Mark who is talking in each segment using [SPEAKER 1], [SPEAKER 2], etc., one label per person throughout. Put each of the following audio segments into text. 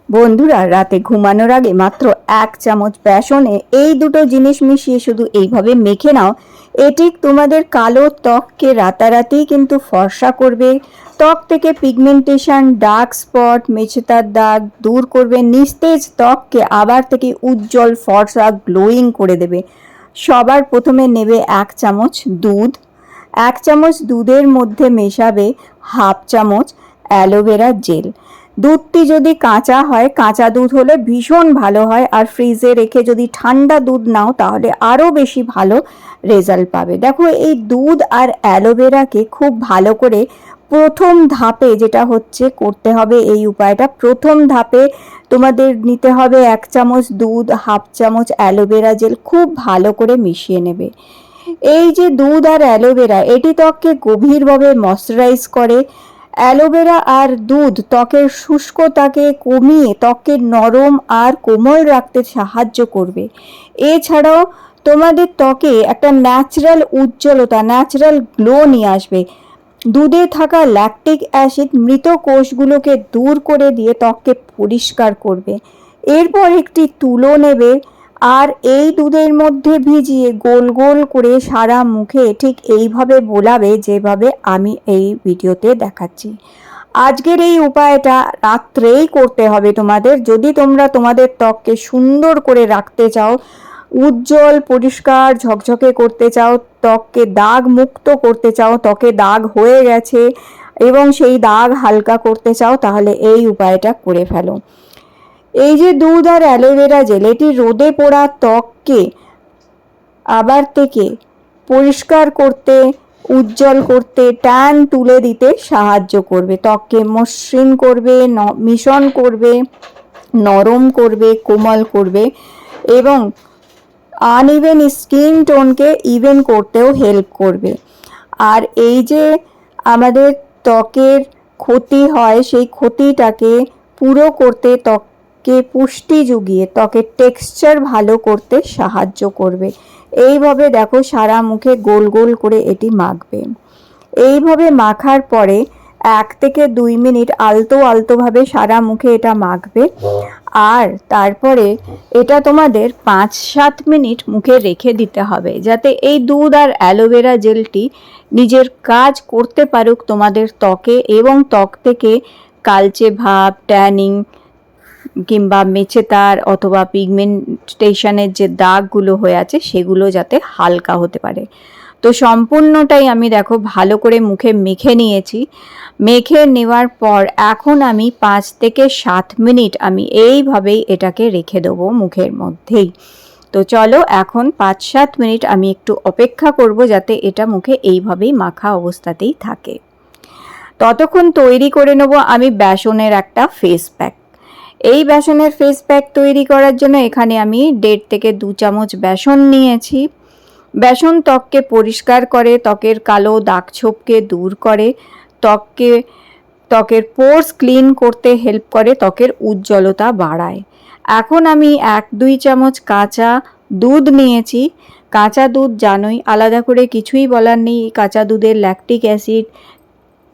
[SPEAKER 1] বন্ধুরা, রাতে ঘুমানোর আগে মাত্র 1 চামচ বেসনে এই দুটো জিনিস মিশিয়ে শুধু এইভাবে মেখে নাও। এটি তোমাদের কালো ত্বককে রাতারাতি কিন্তু ফর্সা করবে। ত্বক থেকে পিগমেন্টেশন, ডার্ক স্পট, মেচেদার দাগ দূর করবে। নিস্তেজ ত্বককে আবার থেকে উজ্জ্বল, ফর্সা, গ্লোয়িং করে দেবে। সবার প্রথমে নেবে 1 চামচ দুধ। 1 চামচ দুধের মধ্যে মেশাবে হাফ চামচ অ্যালোভেরা জেল। দুধটি যদি কাঁচা হয়, কাঁচা দুধ হলে ভীষণ ভালো হয়, আর ফ্রিজে রেখে যদি ঠান্ডা দুধ নাও তাহলে আরও বেশি ভালো রেজাল্ট পাবে। দেখো, এই দুধ আর অ্যালোভেরাকে খুব ভালো করে প্রথম ধাপে যেটা হচ্ছে করতে হবে এই উপায়টা। প্রথম ধাপে তোমাদের নিতে হবে 1 চামচ দুধ, হাফ চামচ অ্যালোভেরা জেল, খুব ভালো করে মিশিয়ে নেবে। এই যে দুধ আর অ্যালোভেরা, এটি ত্বককে গভীরভাবে ময়শ্চারাইজ করে। অ্যালোভেরা আর দুধ ত্বকের শুষ্কতাকে কমিয়ে ত্বককে নরম আর কোমল রাখতে সাহায্য করবে। এছাড়াও তোমাদের ত্বকে একটা ন্যাচারাল উজ্জ্বলতা, ন্যাচারাল গ্লো নিয়ে আসবে। দুধে থাকা ল্যাকটিক অ্যাসিড মৃত কোষগুলোকে দূর করে দিয়ে ত্বককে পরিষ্কার করবে। এরপর একটি তুলো নেবে আর এই দুধের মধ্যে ভিজিয়ে গোল গোল করে সারা মুখে ঠিক এইভাবে বোলাবে, যেভাবে আমি এই ভিডিওতে দেখাচ্ছি। আজকের এই উপায়টা রাত্রেই করতে হবে তোমাদের, যদি তোমরা তোমাদের ত্বককে সুন্দর করে রাখতে চাও, উজ্জ্বল, পরিষ্কার, ঝকঝকে করতে চাও, ত্বককে দাগ মুক্ত করতে চাও, ত্বকে দাগ হয়ে গেছে এবং সেই দাগ হালকা করতে চাও, তাহলে এই উপায়টা করে ফেলো। এই যে দুধ আর অ্যালোভেরা জেল, এটি রোদে পোড়া ত্বককে আবার থেকে পরিষ্কার করতে, উজ্জ্বল করতে, ট্যান তুলে দিতে সাহায্য করবে। ত্বককে মসৃণ করবে, মিশন করবে, নরম করবে, কোমল করবে এবং আনইভেন স্কিন টোনকে ইভেন করতেও হেল্প করবে। আর এই যে আমাদের ত্বকের ক্ষতি হয়, সেই ক্ষতিটাকে পুরো করতে, ত্বককে পুষ্টি জুগিয়ে ত্বকের টেক্সচার ভালো করতে সাহায্য করবে। এইভাবে দেখো সারা মুখে গোল গোল করে এটি মাখবে। এইভাবে মাখার পরে 1 থেকে 2 মিনিট আলতো আলতোভাবে সারা মুখে এটা মাখবে। আর তারপরে এটা তোমাদের 5-7 মিনিট মুখে রেখে দিতে হবে, যাতে এই দুধ আর অ্যালোভেরা জেলটি নিজের কাজ করতে পারুক তোমাদের ত্বকে, এবং ত্বক থেকে কালচে ভাব, ট্যানিং কিংবা মেচেদার অথবা পিগমেন্টেশনের যে দাগগুলো হয়ে আছে সেগুলো যাতে হালকা হতে পারে। তো সম্পূর্ণটাই আমি দেখো ভালো করে মুখে মেখে নিয়েছি। মেখে নেওয়ার পর এখন আমি 5 থেকে 7 মিনিট আমি এইভাবেই এটাকে রেখে দেবো মুখের মধ্যেই। তো চলো, এখন 5-7 মিনিট আমি একটু অপেক্ষা করব যাতে এটা মুখে এইভাবেই মাখা অবস্থাতেই থাকে। ততক্ষণ তৈরি করে নেব আমি বেসনের একটা ফেস প্যাক। এই বেসনের ফেস প্যাক তৈরি করার জন্য এখানে আমি 1.5 থেকে 2 চামচ বেসন নিয়েছি। বেসন ত্বককে পরিষ্কার করে, ত্বকের কালো দাগ ছোপকে দূর করে, ত্বকের পোর্স ক্লিন করতে হেল্প করে, ত্বকের উজ্জ্বলতা বাড়ায়। এখন আমি 1-2 চামচ কাঁচা দুধ নিয়েছি। কাঁচা দুধ জানোই, আলাদা করে কিছুই বলার নেই। কাঁচা দুধের ল্যাকটিক অ্যাসিড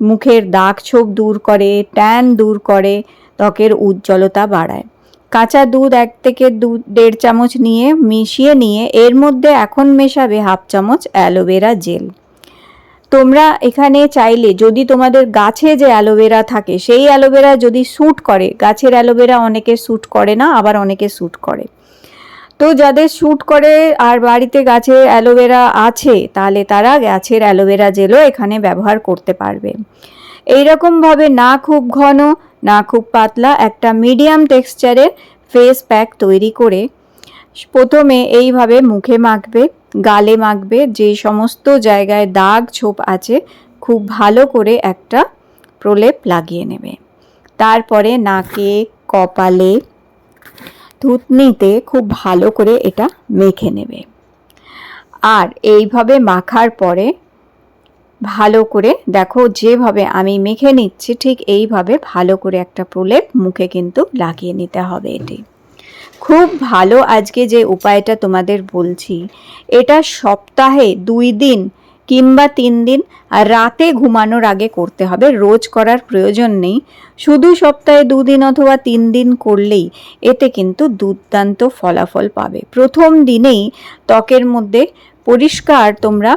[SPEAKER 1] মুখের দাগ ছোপ দূর করে, ট্যান দূর করে, ত্বকের উজ্জ্বলতা বাড়ায়। কাঁচা দুধ 1 থেকে 1.5 চামচ নিয়ে মিশিয়ে নিয়ে এর মধ্যে এখন মেশাবে হাফ চামচ অ্যালোভেরা জেল। তোমরা এখানে চাইলে যদি তোমাদের গাছে যে অ্যালোভেরা থাকে সেই অ্যালোভেরা যদি স্যুট করে, গাছের অ্যালোভেরা অনেকে স্যুট করে না, আবার অনেকে স্যুট করে, তো যাদের স্যুট করে আর বাড়িতে গাছের অ্যালোভেরা আছে তাহলে তারা গাছের অ্যালোভেরা জেলও এখানে ব্যবহার করতে পারবে। এইরকমভাবে না খুব ঘন না খুব পাতলা একটা মিডিয়াম টেক্সচারের ফেস প্যাক তৈরি করে প্রথমে এইভাবে মুখে মাখবে, গালে মাখবে, যে সমস্ত জায়গায় দাগ ছোপ আছে খুব ভালো করে একটা প্রলেপ লাগিয়ে নেবে। তারপরে নাকে, কপালে, থুতনিতে খুব ভালো করে এটা মেখে নেবে। আর এইভাবে মাখার পরে ভালো করে দেখো, যেভাবে আমি মেখে নিচ্ছি ঠিক এইভাবে ভালো করে একটা প্রলেপ মুখে কিন্তু লাগিয়ে নিতে হবে। এটি খুব ভালো। আজকে যে উপায়টা তোমাদের বলছি এটা সপ্তাহে 2 দিন কিংবা 3 দিন, আর রাতে ঘুমানোর আগে করতে হবে, রোজ করার প্রয়োজন নেই। শুধু সপ্তাহে 2 দিন অথবা 3 দিন করলেই এতে কিন্তু দুর্দান্ত ফলাফল পাবে। প্রথম দিনেই ত্বকের মধ্যে পরিষ্কার তোমরা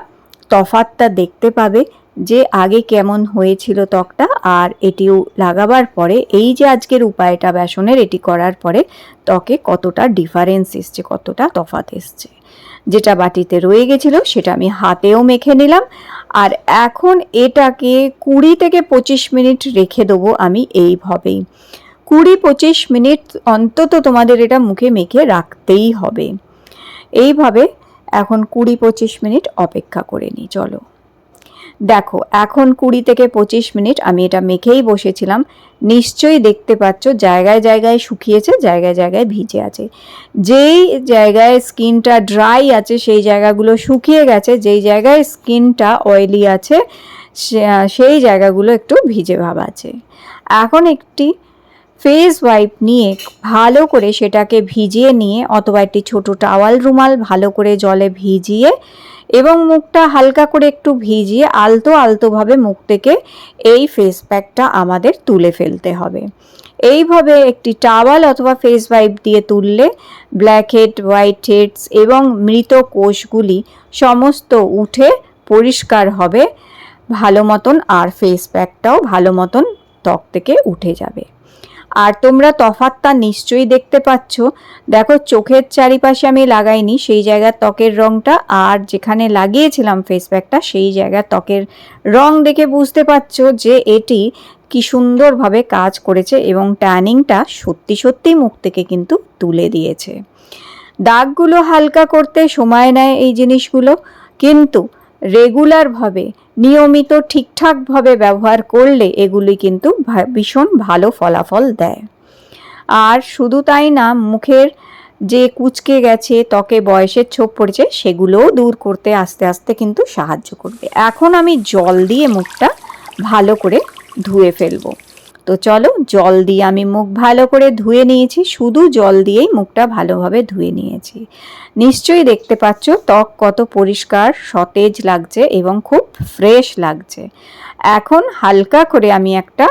[SPEAKER 1] তফাৎটা দেখতে পাবে যে আগে কেমন হয়েছিল ত্বকটা, আর এটিও লাগাবার পরে এই যে আজকের উপায়টা বেসনের, এটি করার পরে ত্বকে কতটা ডিফারেন্স এসছে, কতটা তফাৎ এসছে। যেটা বাটিতে রয়ে গেছিল সেটা আমি হাতেও মেখে নিলাম, আর এখন এটাকে 20 থেকে 25 মিনিট রেখে দেবো আমি এইভাবেই। 20-25 মিনিট অন্তত তোমাদের এটা মুখে মেখে রাখতেই হবে। এইভাবে এখন 20-25 মিনিট অপেক্ষা করে নিই। চলো দেখো, এখন 20 থেকে 25 মিনিট আমি এটা মেখেই বসেছিলাম। নিশ্চয়ই দেখতে পাচ্ছ জায়গায় জায়গায় শুকিয়েছে, জায়গায় জায়গায় ভিজে আছে। যেই জায়গায় স্কিনটা ড্রাই আছে সেই জায়গাগুলো শুকিয়ে গেছে, যেই জায়গায় স্কিনটা অয়েলি আছে সেই জায়গাগুলো একটু ভিজে ভাব আছে। এখন একটি ফেস ওয়াইপ নিয়ে ভালো করে সেটাকে ভিজিয়ে নিয়ে, অথবা একটি ছোট টাওয়াল রুমাল ভালো করে জলে ভিজিয়ে এবং মুখটা হালকা করে একটু ভিজিয়ে আলতো আলতোভাবে মুখ থেকে এই ফেস প্যাকটা আমাদের তুলে ফেলতে হবে। এইভাবে একটি টাওয়াল অথবা ফেস ওয়াইপ দিয়ে তুললে ব্ল্যাক হেড, হোয়াইট হেডস এবং মৃত কোষগুলি সমস্ত উঠে পরিষ্কার হবে ভালো মতন, আর ফেস প্যাকটাও ভালো মতন ত্বক থেকে উঠে যাবে। আর তোমরা তফাৎটা নিশ্চয়ই দেখতে পাচ্ছ। দেখো, চোখের চারিপাশে আমি লাগাইনি, সেই জায়গার ত্বকের রঙটা, আর যেখানে লাগিয়েছিলাম ফেস প্যাকটা সেই জায়গার ত্বকের রং দেখে বুঝতে পারছো যে এটি কি সুন্দরভাবে কাজ করেছে এবং ট্যানিংটা সত্যি সত্যি মুখ থেকে কিন্তু তুলে দিয়েছে। দাগগুলো হালকা করতে সময় নেয় এই জিনিসগুলো, কিন্তু রেগুলারভাবে নিয়মিত ঠিকঠাকভাবে ব্যবহার করলে এগুলি কিন্তু ভীষণ ভালো ফলাফল দেয়। আর শুধু তাই না, মুখের যে কুঁচকে গেছে, ত্বকে বয়সের ছোপ পড়েছে, সেগুলোও দূর করতে আস্তে আস্তে কিন্তু সাহায্য করবে। এখন আমি জল দিয়ে মুখটা ভালো করে ধুয়ে ফেলবো। তো চলো, জল দিয়ে আমি মুখ ভালো করে ধুয়ে নিয়েছি, শুধু জল দিয়েই মুখটা ভালোভাবে ধুয়ে নিয়েছি। নিশ্চয়ই দেখতে পাচ্ছ ত্বক কত পরিষ্কার সতেজ লাগছে এবং খুব ফ্রেশ লাগছে। এখন হালকা করে আমি একটা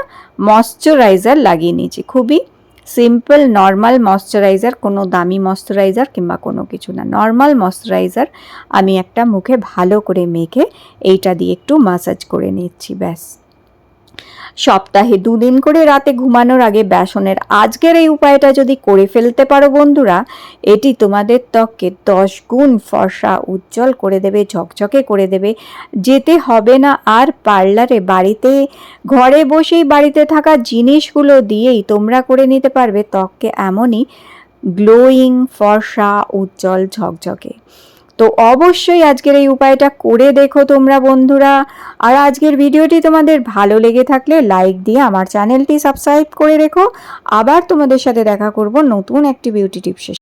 [SPEAKER 1] ময়শ্চারাইজার লাগিয়ে নিয়েছি, খুবই সিম্পল নর্মাল ময়শ্চারাইজার, কোনো দামি ময়শ্চারাইজার কিংবা কোনো কিছু না, নর্মাল ময়শ্চারাইজার আমি একটা মুখে ভালো করে মেখে এইটা দিয়ে একটু মাসাজ করে নিচ্ছি। ব্যাস। সপ্তাহে 2 দিন করে রাতে ঘুমানোর আগে বেসনের আজকের এই উপায়টা যদি করে ফেলতে পারো বন্ধুরা, এটি তোমাদের ত্বককে 10 গুণ ফর্সা উজ্জ্বল করে দেবে, ঝকঝকে করে দেবে। যেতে হবে না আর পার্লারে, বাড়িতে ঘরে বসেই বাড়িতে থাকা জিনিসগুলো দিয়েই তোমরা করে নিতে পারবে ত্বককে এমনই গ্লোয়িং, ফর্সা, উজ্জ্বল, ঝকঝকে। তো অবশ্যই আজকের এই উপায়টা করে দেখো তোমরা বন্ধুরা। আর আজকের ভিডিওটি তোমাদের ভালো লেগে থাকলে লাইক দিয়ে আমার চ্যানেলটি সাবস্ক্রাইব করে রেখো। আবার তোমাদের সাথে দেখা করব নতুন একটি বিউটি টিপস।